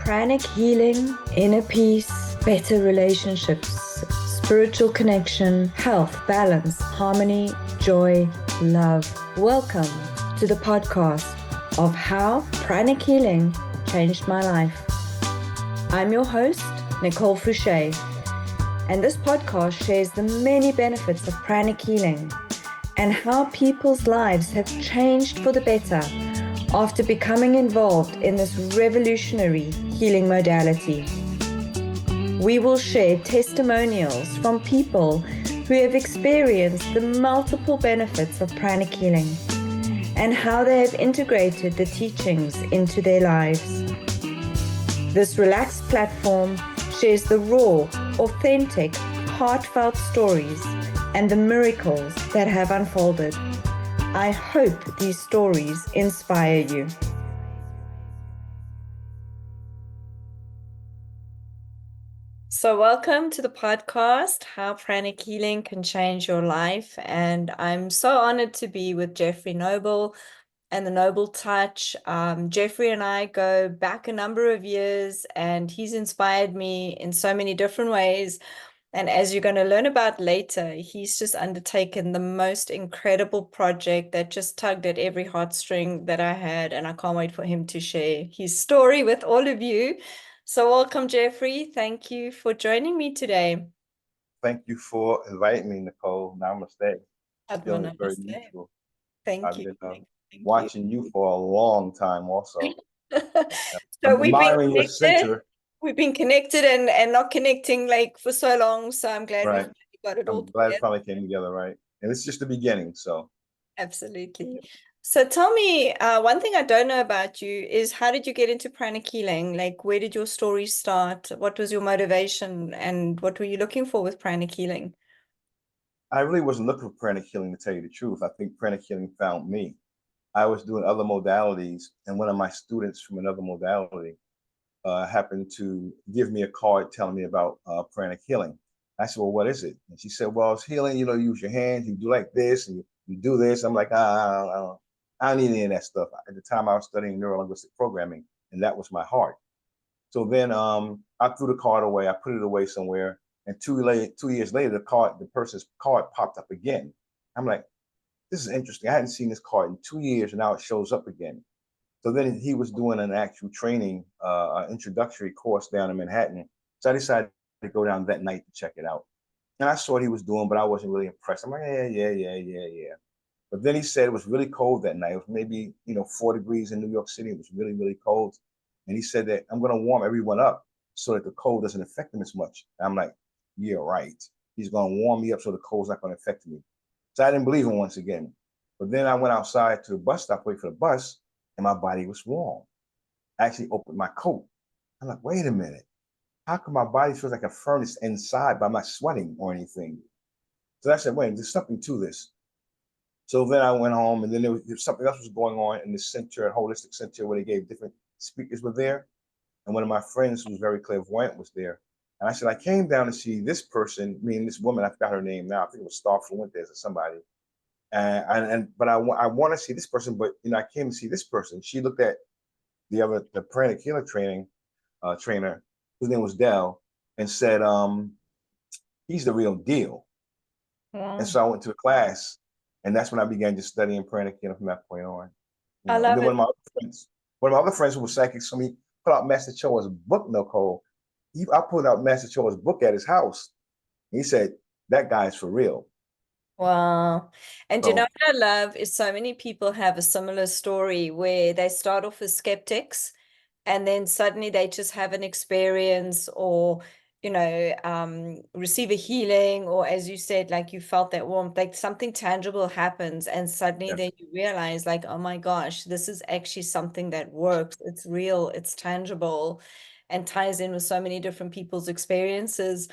Pranic Healing, inner peace, better relationships, spiritual connection, health, balance, harmony, joy, love. Welcome to the podcast of How Pranic Healing Changed My Life. I'm your host, Nicole Fouche, and this podcast shares the many benefits of pranic healing and how people's lives have changed for the better after becoming involved in this revolutionary healing modality. We will share testimonials from people who have experienced the multiple benefits of pranic healing and how they have integrated the teachings into their lives. This relaxed platform shares the raw, authentic, heartfelt stories and the miracles that have unfolded. I hope these stories inspire you. So welcome to the podcast, How Pranic Healing Can Change Your Life. And I'm so honored to be with Jeffrey Noble and the Noble Touch. Jeffrey and I go back a number of years, and he's inspired me in so many different ways. And as you're going to learn about later, he's just undertaken the most incredible project that just tugged at every heartstring that I had. And I can't wait for him to share his story with all of you. So welcome, Jeffrey. Thank you for joining me today. Thank you for inviting me, Nicole. Namaste. Feeling very Namaste. neutral. Thank I've you. been watching you for a long time also. So I'm admiring your center. we've been connected and not connecting like for so long. So I'm glad we Right. finally got it all I'm glad it together. finally came together, right? And it's just the beginning, so. Absolutely. So tell me, one thing I don't know about you is how did you get into pranic healing? Like, where did your story start? What was your motivation and what were you looking for with pranic healing? I really wasn't looking for pranic healing, to tell you the truth. I think pranic healing found me. I was doing other modalities, and one of my students from another modality happened to give me a card telling me about pranic healing. I said, well, what is it? And she said, well, it's healing. You use your hands, you do like this, and you do this. I'm like, I don't need any of that stuff. At the time, I was studying neurolinguistic programming, and that was my heart. So then I threw the card away. I put it away somewhere. And 2 years later, the person's card popped up again. I'm like, this is interesting. I hadn't seen this card in 2 years, and now it shows up again. So then he was doing an actual training, introductory course down in Manhattan. So I decided to go down that night to check it out. And I saw what he was doing, but I wasn't really impressed. I'm like, yeah. But then he said it was really cold that night. It was maybe, 4 degrees in New York City. It was really, really cold. And he said that I'm going to warm everyone up so that the cold doesn't affect them as much. And I'm like, yeah, right. He's going to warm me up so the cold's not going to affect me. So I didn't believe him once again. But then I went outside to the bus stop, wait for the bus, and my body was warm. I actually opened my coat. I'm like, wait a minute. How come my body feels like a furnace inside, but I'm not sweating or anything? So I said, wait, there's something to this. So then I went home, and then there was something else was going on in the center, holistic center, where they gave different speakers were there. And one of my friends who was very clairvoyant was there. And I said, I came down to see this person, meaning this woman, I forgot her name now. I think it was Star Fuentes or somebody. But I want to see this person, but I came to see this person. She looked at the pranic healer trainer, whose name was Dell, and said, he's the real deal. Wow. And so I went to a class, and that's when I began just studying pranic healing from that point on. I love then it. One of my other friends who was psychic, so he put out Master Choa's book, Nicole. I pulled out Master Choa's book at his house. He said, that guy's for real. Wow. And So, you know what I love is so many people have a similar story where they start off as skeptics and then suddenly they just have an experience or, receive a healing, or as you said, like you felt that warmth, like something tangible happens and suddenly yes. then you realize like, oh my gosh, this is actually something that works. It's real, it's tangible, and ties in with so many different people's experiences.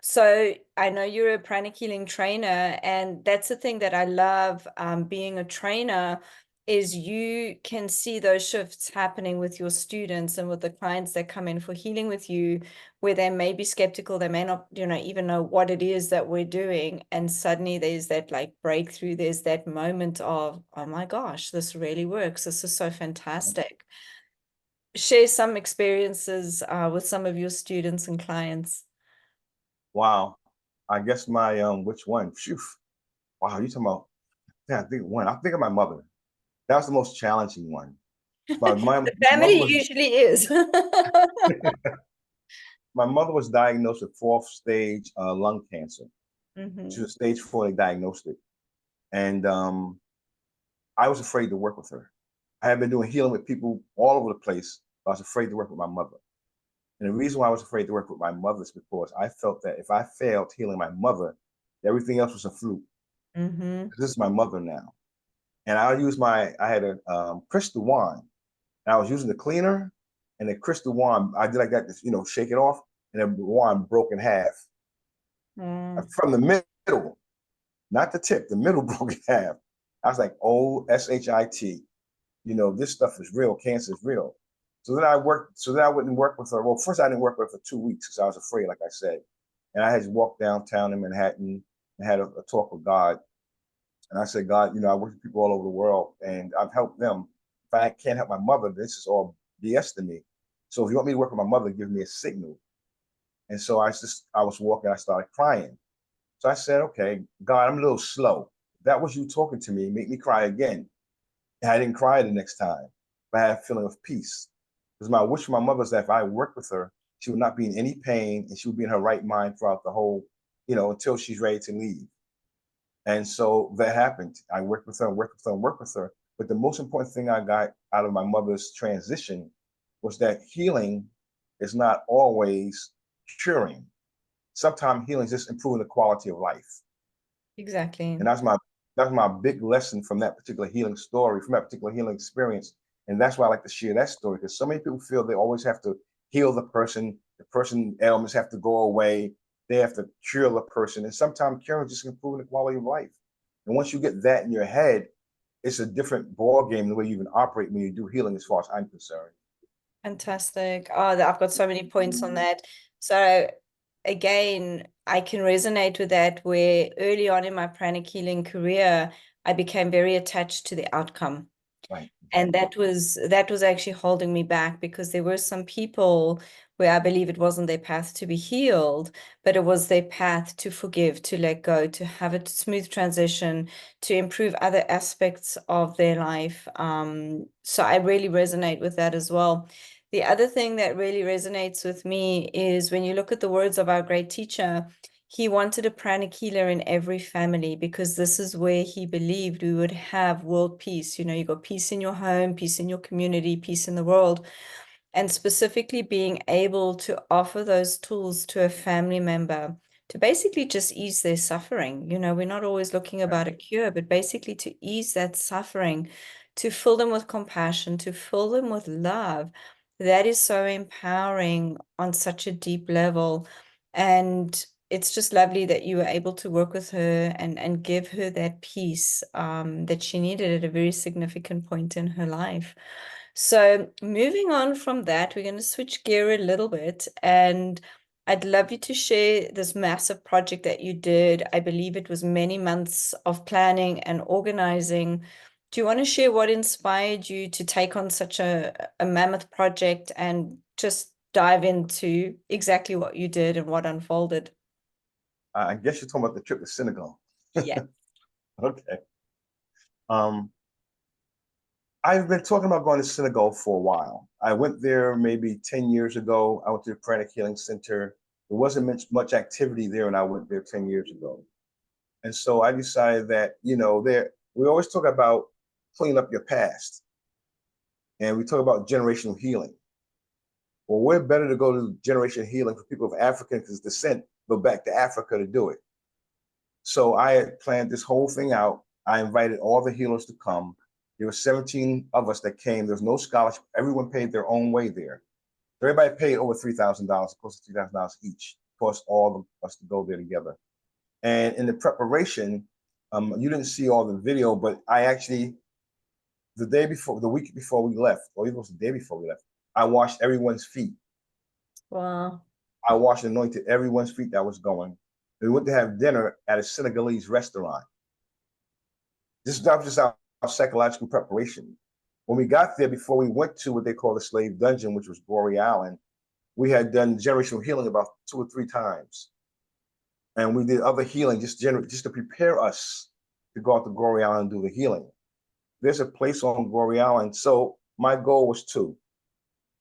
So I know you're a pranic healing trainer, and that's the thing that I love being a trainer is you can see those shifts happening with your students and with the clients that come in for healing with you, where they may be skeptical, they may not, even know what it is that we're doing. And suddenly there's that like breakthrough, there's that moment of, oh my gosh, this really works. This is so fantastic. share some experiences with some of your students and clients. Wow. I guess my which one? Phew. Wow, you talking about, yeah, I think one. I think of my mother. That was the most challenging one. My The family mother was usually is. my mother was diagnosed with fourth stage lung cancer. She Hmm. was stage 4, they diagnosed it. And I was afraid to work with her. I had been doing healing with people all over the place, but I was afraid to work with my mother. And the reason why I was afraid to work with my mother is because I felt that if I failed healing my mother, everything else was a fluke. Hmm. This is my mother now. And I had a crystal wand. And I was using the cleaner and the crystal wand. I did like that, shake it off, and the wand broke in half. Mm. From the middle, not the tip, the middle broke in half. I was like, oh, shit. This stuff is real. Cancer is real. So then I wouldn't work with her. Well, first I didn't work with her for 2 weeks because I was afraid, like I said. And I had to walk downtown in Manhattan and had a talk with God. And I said, God, I work with people all over the world and I've helped them. If I can't help my mother, this is all BS to me. So if you want me to work with my mother, give me a signal. And so I was walking, I started crying. So I said, okay, God, I'm a little slow. If that was you talking to me, make me cry again. And I didn't cry the next time, but I had a feeling of peace. Because my wish for my mother is that if I worked with her, she would not be in any pain and she would be in her right mind throughout the whole, until she's ready to leave. And so that happened. I worked with her, worked with her, worked with her. But the most important thing I got out of my mother's transition was that healing is not always curing. Sometimes healing is just improving the quality of life. Exactly. And that's my big lesson from that particular healing story, from that particular healing experience. And that's why I like to share that story, because so many people feel they always have to heal the person ailments have to go away, they have to cure the person. And sometimes curing is just improving the quality of life. And once you get that in your head, it's a different ball game the way you even operate when you do healing, as far as I'm concerned. Fantastic. Oh, I've got so many points on that. So again, I can resonate with that where early on in my pranic healing career, I became very attached to the outcome. Right. And that was actually holding me back because there were some people where I believe it wasn't their path to be healed, but it was their path to forgive, to let go, to have a smooth transition, to improve other aspects of their life. So I really resonate with that as well. The other thing that really resonates with me is when you look at the words of our great teacher, he wanted a pranic healer in every family because this is where he believed we would have world peace. You got peace in your home, peace in your community, peace in the world. And specifically being able to offer those tools to a family member to basically just ease their suffering. We're not always looking Right. about a cure, but basically to ease that suffering, to fill them with compassion, to fill them with love. That is so empowering on such a deep level. And it's just lovely that you were able to work with her and give her that peace that she needed at a very significant point in her life. So moving on from that, we're going to switch gear a little bit, and I'd love you to share this massive project that you did. I believe it was many months of planning and organizing. Do you want to share what inspired you to take on such a mammoth project and just dive into exactly what you did and what unfolded? I guess you're talking about the trip to Senegal. Yeah. Okay. Um, I've been talking about going to Senegal for a while. I went there maybe 10 years ago. I went to the Pranic Healing Center. There wasn't much activity there when I went there 10 years ago. And so I decided that, we always talk about cleaning up your past and we talk about generational healing. Well, we're better to go to generational healing for people of African descent, go back to Africa to do it. So I had planned this whole thing out. I invited all the healers to come. There were 17 of us that came. There was no scholarship. Everyone paid their own way there. So everybody paid over $3,000, close to $3,000 each, for all of us to go there together. And in the preparation, you didn't see all the video, but I actually, the week before we left, or even it was the day before we left, I washed everyone's feet. Wow. I washed and anointed everyone's feet that was going. We went to have dinner at a Senegalese restaurant. That was just our psychological preparation. When we got there, before we went to what they call the slave dungeon, which was Gory Island, we had done generational healing about 2 or 3 times. And we did other healing just to prepare us to go out to Gory Island and do the healing. There's a place on Gory Island. So my goal was 2.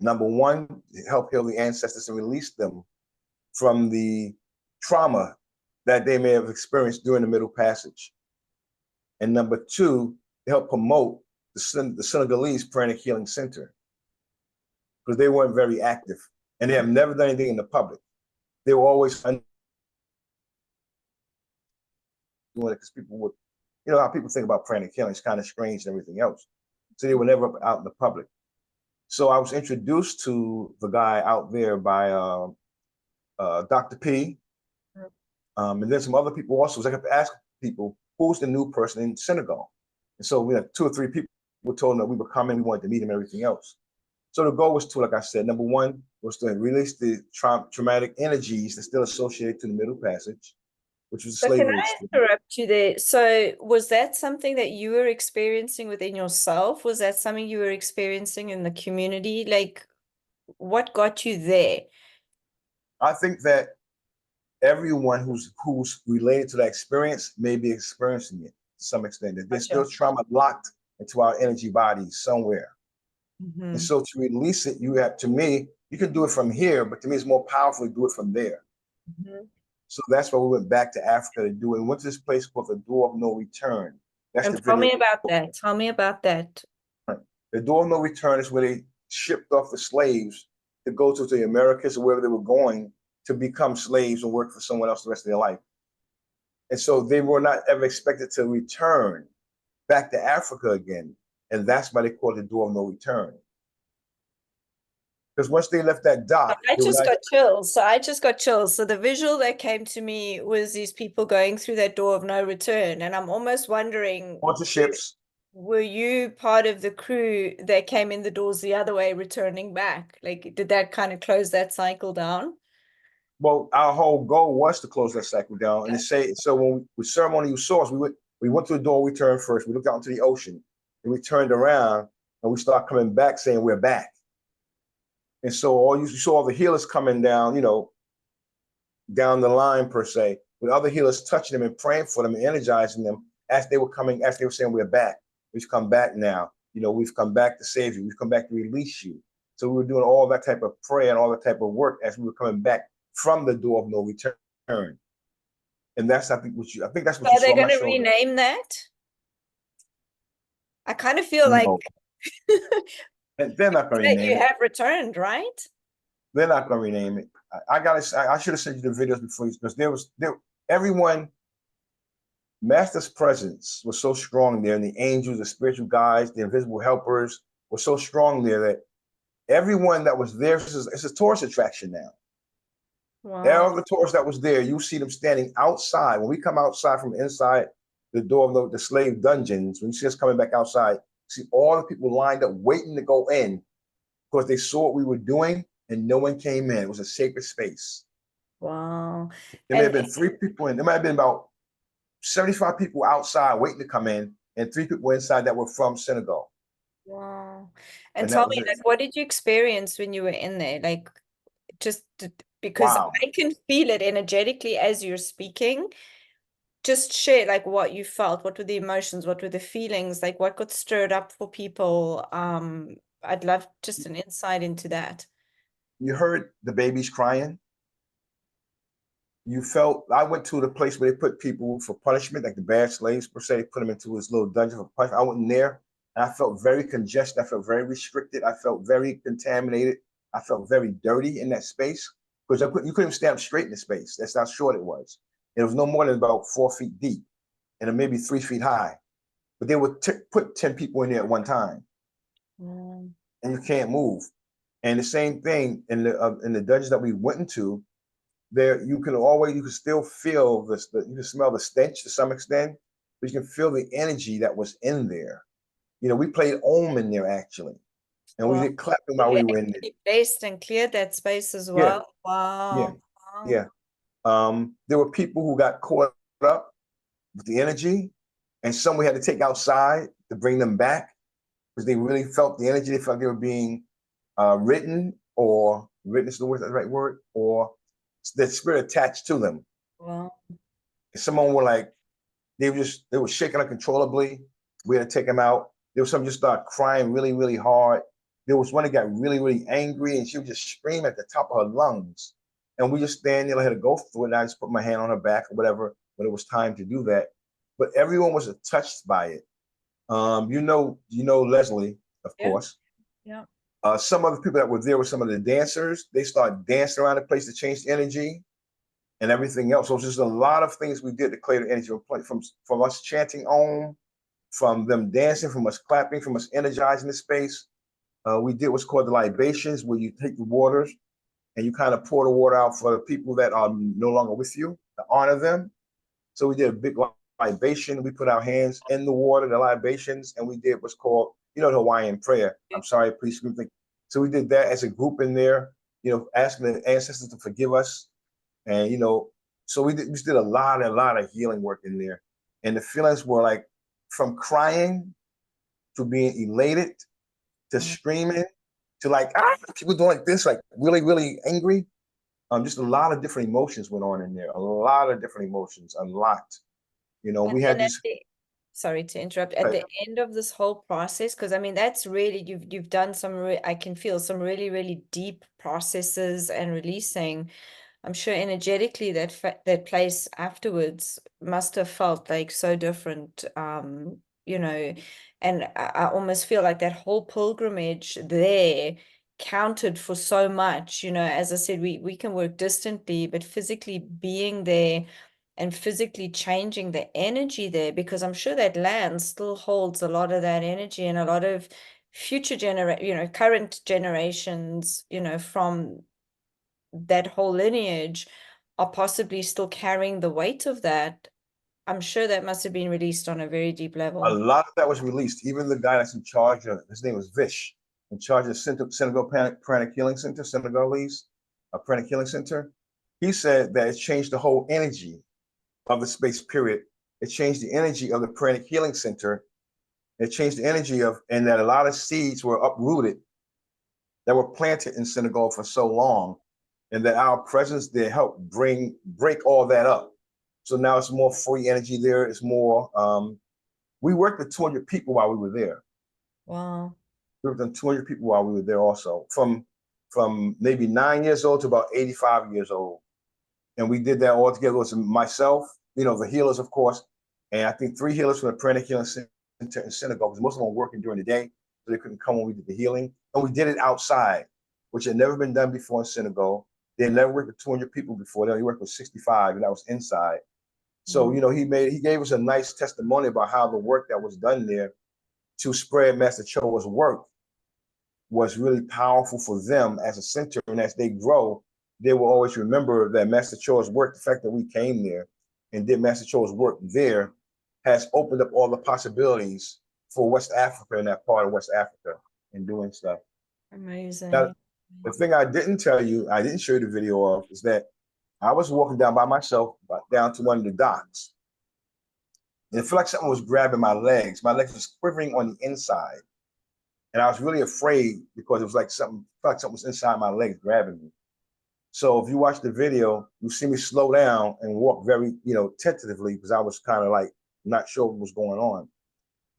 Number 1, help heal the ancestors and release them from the trauma that they may have experienced during the Middle Passage. And number 2, help promote the Senegalese Pranic Healing Center, because they weren't very active and they have never done anything in the public. They were always doing it because people would, you know how people think about pranic healing, it's kind of strange and everything else. So they were never out in the public. So I was introduced to the guy out there by Dr. P. And then some other people also. So I kept asking people, who's the new person in Senegal? And so we had 2 or 3 people who told them that we were coming, we wanted to meet him and everything else. So the goal was to, like I said, number 1 was to release the traumatic energies that's still associated to the Middle Passage, which was So slavery. can I interrupt you there? So was that something that you were experiencing within yourself? Was that something you were experiencing in the community? Like, what got you there? I think that everyone who's related to that experience may be experiencing it to some extent, that there's still trauma locked into our energy bodies somewhere. And so to release it, you have, to me, you can do it from here, but to me, it's more powerful to do it from there. So that's why we went back to Africa to do it. We went to this place called the Door of No Return. That's And the tell video. me about that. Tell me about that. The Door of No Return is where they shipped off the slaves to go to the Americas or wherever they were going to become slaves and work for someone else the rest of their life. And so they were not ever expected to return back to Africa again. And that's why they call it the Door of No Return. Because once they left that dock, I just got chills. So I just got chills. So the visual that came to me was these people going through that door of no return. And I'm almost wondering, bunch of ships. were you part of the crew that came in the doors the other way, returning back? Like, did that kind of close that cycle down? Well, our whole goal was to close that cycle down. And to say, so when we ceremony you saw us, we went to the door, we turned first, we looked out into the ocean, and we turned around and we started coming back saying we're back. And so all you saw all the healers coming down, you know, down the line per se, with other healers touching them and praying for them and energizing them as they were coming, as they were saying, we're back. We've come back now. You know, we've come back to save you. We've come back to release you. So we were doing all that type of prayer and all that type of work as we were coming back from the door of no return. And that's, I think, what you, I think that's what you Are saw. they going to rename that? I kind of feel like and they're not going to rename you it. have returned, right? They're not going to rename it. I should have sent you the videos before, because everyone, Master's presence was so strong there, and the angels, the spiritual guides, the invisible helpers were so strong there that everyone that was there, it's a tourist attraction now. Wow. All the tourists that was there, you see them standing outside. When we come outside from inside the door of the slave dungeons, when you see us coming back outside, see all the people lined up waiting to go in because they saw what we were doing and no one came in. It was a sacred space. Wow. There may have been 3 people in. There might have been about 75 people outside waiting to come in and 3 people inside that were from Senegal. Wow. And tell me, like, what did you experience when you were in there? Like, just because I can feel it energetically as you're speaking. Just share like what you felt. What were the emotions? What were the feelings? Like what got stirred up for people? I'd love just an insight into that. You heard the babies crying. You felt, I went to the place where they put people for punishment, like the bad slaves per se, put them into this little dungeon for punishment. I went in there and I felt very congested. I felt very restricted. I felt very contaminated. I felt very dirty in that space because you couldn't stand up straight in the space. That's how short it was. It was no more than about 4 feet deep and maybe 3 feet high. But they would put 10 people in there at one time. And you can't move. And the same thing in the dungeons that we went into, there you can still feel this, you can smell the stench to some extent, but you can feel the energy that was in there. You know, we played Om in there actually, and we did clapping while we were in there. Placed and cleared that space as well. Yeah. Wow. Yeah. There were people who got caught up with the energy, and some we had to take outside to bring them back. because they really felt the energy. They felt they were being written, or written is the word, that's the right word, or that spirit attached to them. Wow. Someone were like, they were shaking uncontrollably. We had to take them out. There was some just started crying really, really hard. There was one that got really, really angry, and she would just scream at the top of her lungs. And we just stand there, let her go through it. And I just put my hand on her back or whatever when it was time to do that. But everyone was touched by it. Leslie, of Yeah. course. Yeah. Some other people that were there were some of the dancers. They started dancing around the place to change the energy and everything else. So it's just a lot of things we did to clear the energy from us chanting Om, from them dancing, from us clapping, from us energizing the space. We did what's called the libations, where you take the waters and you kind of pour the water out for the people that are no longer with you to honor them. So we did a big libation. We put our hands in the water, the libations, and we did what's called, the Hawaiian prayer. I'm sorry, please forgive me. So we did that as a group in there, asking the ancestors to forgive us. And, so we just did a lot of healing work in there. And the feelings were like from crying to being elated to screaming to like, people doing like this, like really, really angry. Just a lot of different emotions went on in there. A lot of different emotions, a lot. And We then had these. sorry to interrupt. At the end of this whole process, because I mean that's really you've done some. I can feel some really really deep processes and releasing. I'm sure energetically that place afterwards must have felt like so different. And I almost feel like that whole pilgrimage there counted for so much. As I said, we can work distantly, but physically being there and physically changing the energy there, because I'm sure that land still holds a lot of that energy, and a lot of future current generations, from that whole lineage are possibly still carrying the weight of that. I'm sure that must have been released on a very deep A level. lot of that was released. Even the guy that's in charge of, his name was Vish, in charge of Senegal Pranic Healing Center, Senegalese Pranic Healing Center. He said that it changed the whole energy of the space period. It changed the energy of the Pranic Healing Center. It changed the energy and that a lot of seeds were uprooted that were planted in Senegal for so long, and that our presence there helped break all that up. So now it's more free energy there. It's more. We worked with 200 people while we were there. Wow. We worked with 200 people while we were there also, from maybe 9 years old to about 85 years old. And we did that all together. It was myself, the healers, of course, and I think 3 healers from the Pranic Healing Center in Senegal, because most of them were working during the day, so they couldn't come when we did the healing. And we did it outside, which had never been done before in Senegal. They had never worked with 200 people before. They only worked with 65, and that was inside. So, he gave us a nice testimony about how the work that was done there to spread Master Choa's work was really powerful for them as a center. And as they grow, they will always remember that Master Choa's work, the fact that we came there and did Master Choa's work there, has opened up all the possibilities for West Africa and that part of West Africa in doing stuff. Amazing. Now, the thing I didn't show you the video of, is that I was walking down by myself, down to one of the docks. And it felt like something was grabbing my legs. My legs was quivering on the inside. And I was really afraid because it was like something was inside my legs grabbing me. So if you watch the video, you see me slow down and walk very, tentatively, because I was kind of like not sure what was going on.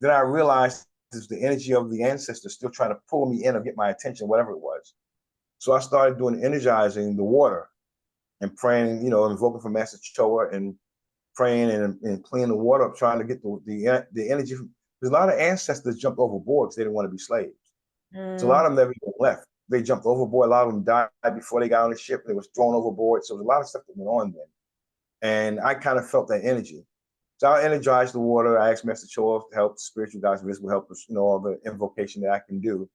Then I realized it was the energy of the ancestors still trying to pull me in or get my attention, whatever it was. So I started doing energizing the water and praying, invoking for Master Choa and praying and cleaning the water up, trying to get the energy. Because a lot of ancestors jumped overboard because they didn't want to be slaves. So a lot of them never even left. They jumped overboard. A lot of them died before they got on the ship. They was thrown overboard. So there's a lot of stuff that went on then. And I kind of felt that energy. So I energized the water. I asked Master Choa to help, spiritual guides, visible helpers, all the invocation that I can do.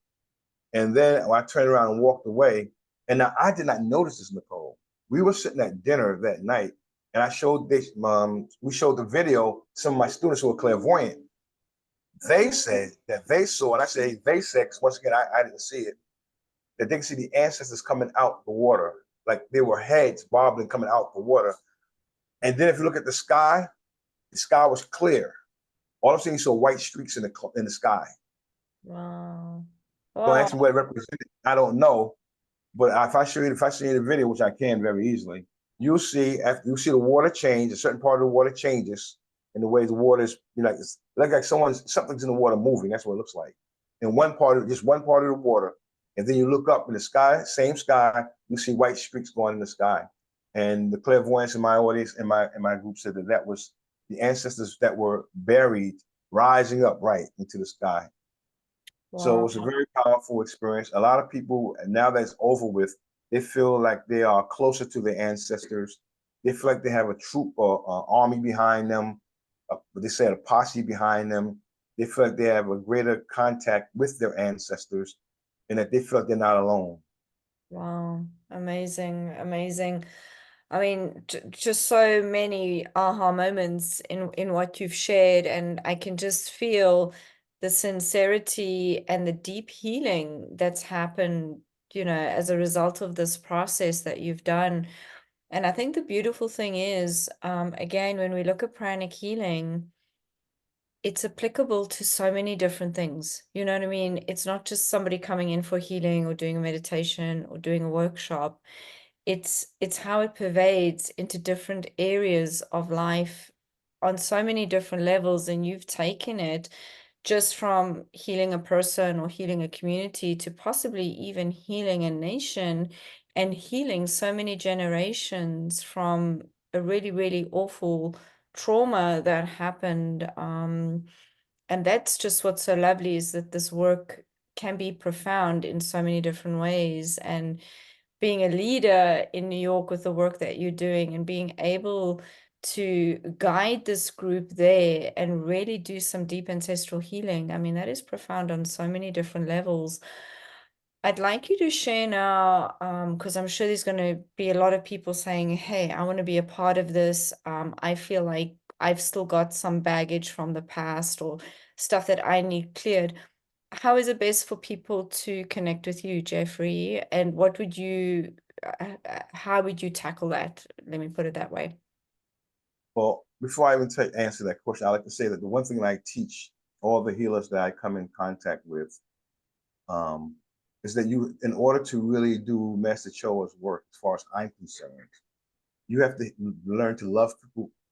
And then I turned around and walked away. And now I did not notice this, Nicole. We were sitting at dinner that night, and we showed the video to some of my students who were clairvoyant. They said that they saw, and I say they said, because once again, I didn't see it, that they could see the ancestors coming out the water, like they were heads bobbing coming out the water. And then if you look at the sky was clear. All I'm seeing is white streaks in the sky. Wow. Don't Wow. ask me what it represented. I don't know. But if I show you the video, which I can very easily, you'll see the water change. A certain part of the water changes, and the way the water is, it's like something's in the water moving. That's what it looks like. And just one part of the water, and then you look up in the sky, same sky, you see white streaks going in the sky. And the clairvoyants in my audience, in my group, said that was the ancestors that were buried rising up right into the sky. So it Wow. was a very powerful experience. A lot of people, now that it's over with, they feel like they are closer to their ancestors. They feel like they have a troop or army behind them. They said a posse behind them. They feel like they have a greater contact with their ancestors, and that they feel like they're not alone. Wow. Amazing. Amazing. I mean, just so many aha moments in what you've shared, and I can just feel the sincerity and the deep healing that's happened, as a result of this process that you've done. And I think the beautiful thing is, again, when we look at pranic healing, it's applicable to so many different things. You know what I mean? It's not just somebody coming in for healing or doing a meditation or doing a workshop. It's how it pervades into different areas of life on so many different levels, and you've taken it just from healing a person or healing a community to possibly even healing a nation and healing so many generations from a really, really awful trauma that happened. And that's just what's so lovely, is that this work can be profound in so many different ways. And being a leader in New York with the work that you're doing and being able to guide this group there and really do some deep ancestral healing, I mean, that is profound on so many different levels. I'd like you to share now, because I'm sure there's going to be a lot of people saying, hey, I want to be a part of this. I feel like I've still got some baggage from the past or stuff that I need cleared. How is it best for people to connect with you, Jeffrey? And how would you tackle that? Let me put it that way. Well, before I even answer that question, I like to say that the one thing that I teach all the healers that I come in contact with, um, is that in order to really do Master Choa's work, as far as I'm concerned, you have to learn to love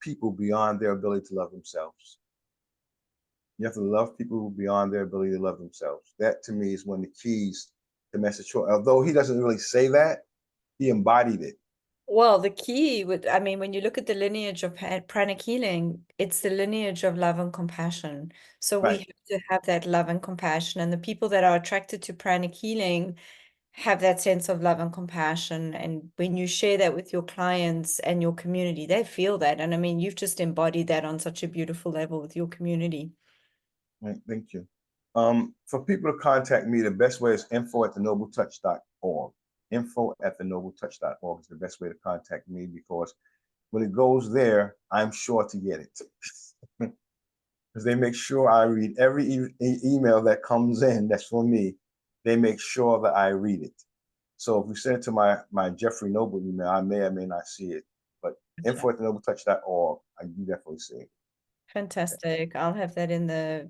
people beyond their ability to love themselves. You have to love people beyond their ability to love themselves. That to me is one of the keys to Master Choa. Although he doesn't really say that, he embodied it. Well, the key I mean, when you look at the lineage of pranic healing, it's the lineage of love and compassion. So we Right. have to have that love and compassion. And the people that are attracted to pranic healing have that sense of love and compassion. And when you share that with your clients and your community, they feel that. And I mean, you've just embodied that on such a beautiful level with your community. Right. Thank you. For people to contact me, the best way is info@thenoblетouch.org. Info@thenobletouch.org is the best way to contact me, because when it goes there, I'm sure to get it. Because they make sure I read every email that comes in that's for me. They make sure that I read it. So if you send it to my Jeffrey Noble email, I may or may not see it. But Okay. info@thenoblетouch.org, you definitely see it. Fantastic. I'll have that in the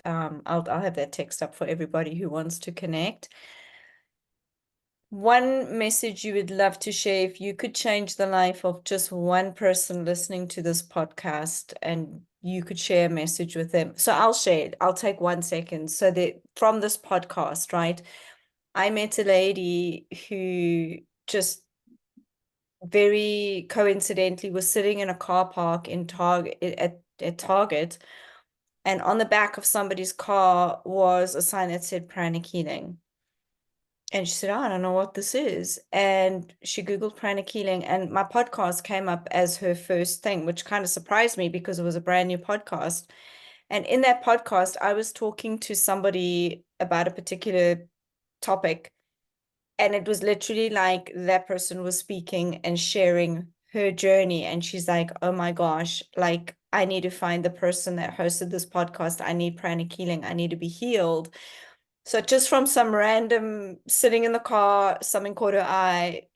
I'll have that text up for everybody who wants to connect. One message you would love to share, if you could change the life of just one person listening to this podcast and you could share a message with them. So I'll share it. I'll take 1 second. So that from this podcast, right? I met a lady who just very coincidentally was sitting in a car park in Target at Target, and on the back of somebody's car was a sign that said Pranic Healing. And she said, oh, I don't know what this is. And she Googled Pranic Healing, and my podcast came up as her first thing, which kind of surprised me because it was a brand new podcast. And in that podcast, I was talking to somebody about a particular topic. And it was literally like that person was speaking and sharing her journey. And she's like, oh my gosh, like I need to find the person that hosted this podcast. I need pranic healing. I need to be healed. So just from some random sitting in the car, something caught her eye.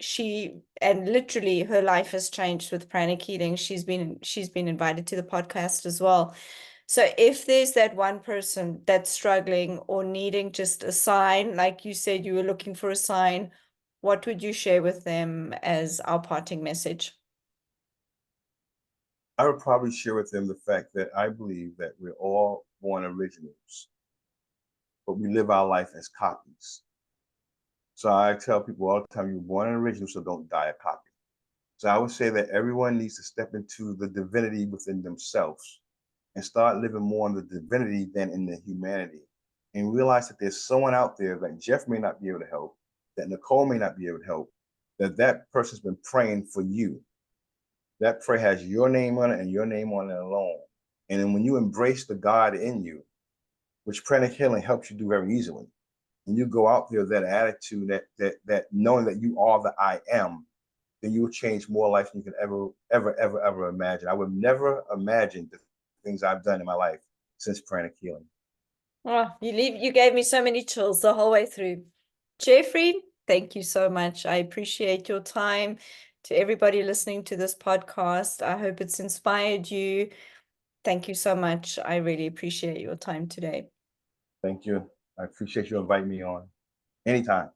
And literally her life has changed with pranic healing. She's been invited to the podcast as well. So if there's that one person that's struggling or needing just a sign, like you said, you were looking for a sign, what would you share with them as our parting message? I would probably share with them the fact that I believe that we're all born originals, but we live our life as copies. So I tell people all the time, you're born an original, so don't die a copy. So I would say that everyone needs to step into the divinity within themselves and start living more in the divinity than in the humanity. And realize that there's someone out there that Jeff may not be able to help, that Nicole may not be able to help, that person's been praying for you. That prayer has your name on it and your name on it alone. And then when you embrace the God in you, which Pranic Healing helps you do very easily, and you go out there with that attitude, that knowing that you are the I am, then you will change more life than you can ever imagine. I would never imagine the things I've done in my life since Pranic Healing. Oh, you gave me so many chills the whole way through. Jeffrey, thank you so much. I appreciate your time. To everybody listening to this podcast, I hope it's inspired you. Thank you so much. I really appreciate your time today. Thank you. I appreciate you inviting me on. Anytime.